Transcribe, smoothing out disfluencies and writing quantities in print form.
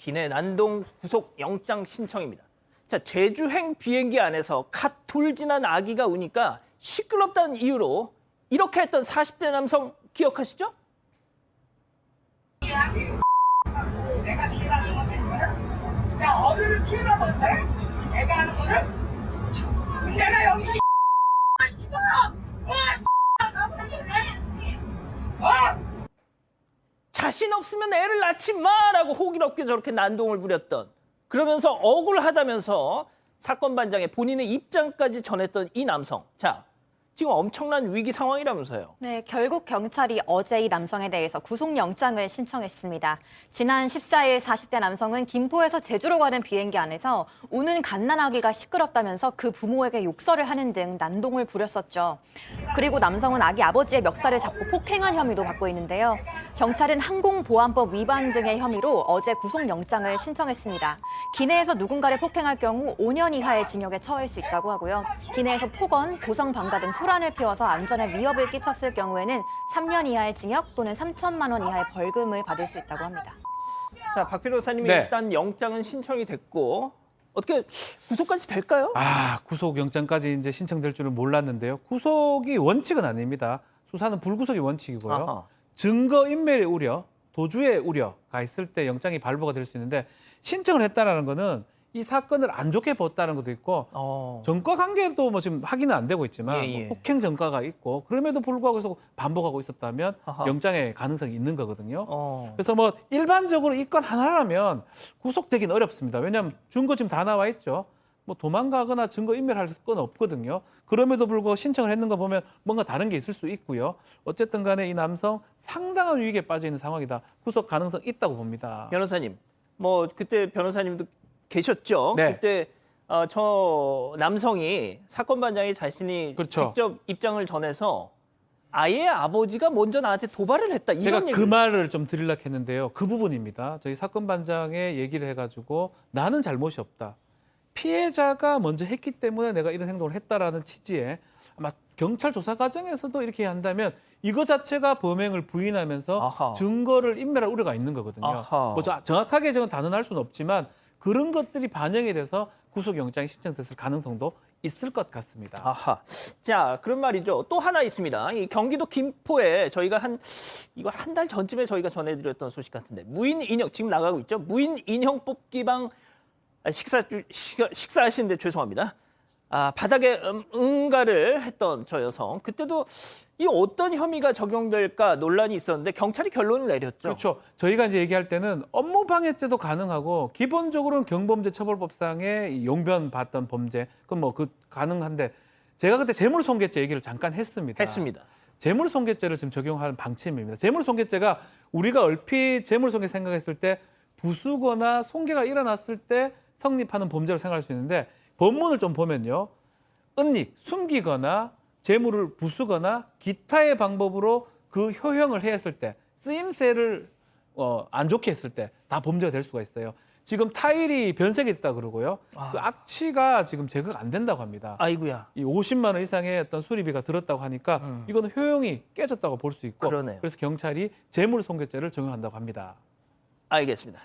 기내 난동 구속 영장 신청입니다. 자, 제주행 비행기 안에서 갓 돌진한 아기가 우니까 시끄럽다는 이유로 이렇게 했던 40대 남성 기억하시죠? 내가 피해라는 건 괜찮아? 야, 어른을 피해가 뭔데? 내가 하는 거는? 내가 여기서 싶어! 나보다 그래? 자신 없으면 애를 낳지 마라고 호기롭게 저렇게 난동을 부렸던, 그러면서 억울하다면서 사건 반장에 본인의 입장까지 전했던 이 남성. 자, 지금 엄청난 위기 상황이라면서요. 네, 결국 경찰이 어제 이 남성에 대해서 구속영장을 신청했습니다. 지난 14일 40대 남성은 김포에서 제주로 가는 비행기 안에서 우는 갓난아기가 시끄럽다면서 그 부모에게 욕설을 하는 등 난동을 부렸었죠. 그리고 남성은 아기 아버지의 멱살을 잡고 폭행한 혐의도 받고 있는데요. 경찰은 항공보안법 위반 등의 혐의로 어제 구속영장을 신청했습니다. 기내에서 누군가를 폭행할 경우 5년 이하의 징역에 처할 수 있다고 하고요. 기내에서 폭언, 고성방가 등 소란을 피워서 안전에 위협을 끼쳤을 경우에는 3년 이하의 징역 또는 3천만 원 이하의 벌금을 받을 수 있다고 합니다. 자, 박 변호사님이 네. 일단 영장은 신청이 됐고 어떻게 구속까지 될까요? 구속영장까지 이제 신청될 줄은 몰랐는데요. 구속이 원칙은 아닙니다. 수사는 불구속이 원칙이고요. 아하. 증거인멸의 우려, 도주의 우려가 있을 때 영장이 발부가 될 수 있는데 신청을 했다는 거는 이 사건을 안 좋게 봤다는 것도 있고 전과 관계도 뭐 지금 확인은 안 되고 있지만 예. 뭐 폭행 전과가 있고 그럼에도 불구하고 계속 반복하고 있었다면 아하. 영장의 가능성이 있는 거거든요. 어. 그래서 뭐 일반적으로 이 건 하나라면 구속되긴 어렵습니다. 왜냐하면 증거 지금 다 나와 있죠. 뭐 도망가거나 증거 인멸할 건 없거든요. 그럼에도 불구하고 신청을 했는 거 보면 뭔가 다른 게 있을 수 있고요. 어쨌든 간에 이 남성 상당한 위기에 빠져 있는 상황이다. 구속 가능성 있다고 봅니다. 변호사님, 뭐 그때 변호사님도 계셨죠? 네. 그때 저 남성이 사건 반장이 자신이 그렇죠. 직접 입장을 전해서 아예 아버지가 먼저 나한테 도발을 했다. 제가 이런 그 얘기를. 말을 좀 드리려고 했는데요. 그 부분입니다. 저희 사건 반장에 얘기를 해가지고 나는 잘못이 없다. 피해자가 먼저 했기 때문에 내가 이런 행동을 했다라는 취지에 아마 경찰 조사 과정에서도 이렇게 한다면 이거 자체가 범행을 부인하면서 아하. 증거를 인멸할 우려가 있는 거거든요. 아하. 뭐 정확하게 저는 단언할 수는 없지만 그런 것들이 반영이 돼서 구속영장이 신청됐을 가능성도 있을 것 같습니다. 아하. 자, 그런 말이죠. 또 하나 있습니다. 이 경기도 김포에 저희가 이거 한 달 전쯤에 저희가 전해드렸던 소식 같은데 무인 인형 지금 나가고 있죠. 무인 인형 뽑기방 식사하시는데 죄송합니다. 바닥에 응가를 했던 저 여성. 그때도 이 어떤 혐의가 적용될까 논란이 있었는데 경찰이 결론을 내렸죠. 그렇죠. 저희가 이제 얘기할 때는 업무방해죄도 가능하고 기본적으로는 경범죄 처벌법상의 이 용변 받던 범죄 그건 뭐 그 가능한데 제가 그때 재물손괴죄 얘기를 잠깐 했습니다. 재물손괴죄를 지금 적용하는 방침입니다. 재물손괴죄가 우리가 얼핏 재물손괴 생각했을 때 부수거나 손괴가 일어났을 때 성립하는 범죄로 생각할 수 있는데 법문을 좀 보면요. 은닉, 숨기거나 재물을 부수거나 기타의 방법으로 그 효형을 해했을 때 쓰임새를 안 좋게 했을 때 다 범죄가 될 수가 있어요. 지금 타일이 변색했다 그러고요. 그 악취가 지금 제거가 안 된다고 합니다. 아이고야. 이 50만 원 이상의 어떤 수리비가 들었다고 하니까 이거는 효용이 깨졌다고 볼 수 있고 그러네요. 그래서 경찰이 재물손괴죄를 적용한다고 합니다. 알겠습니다.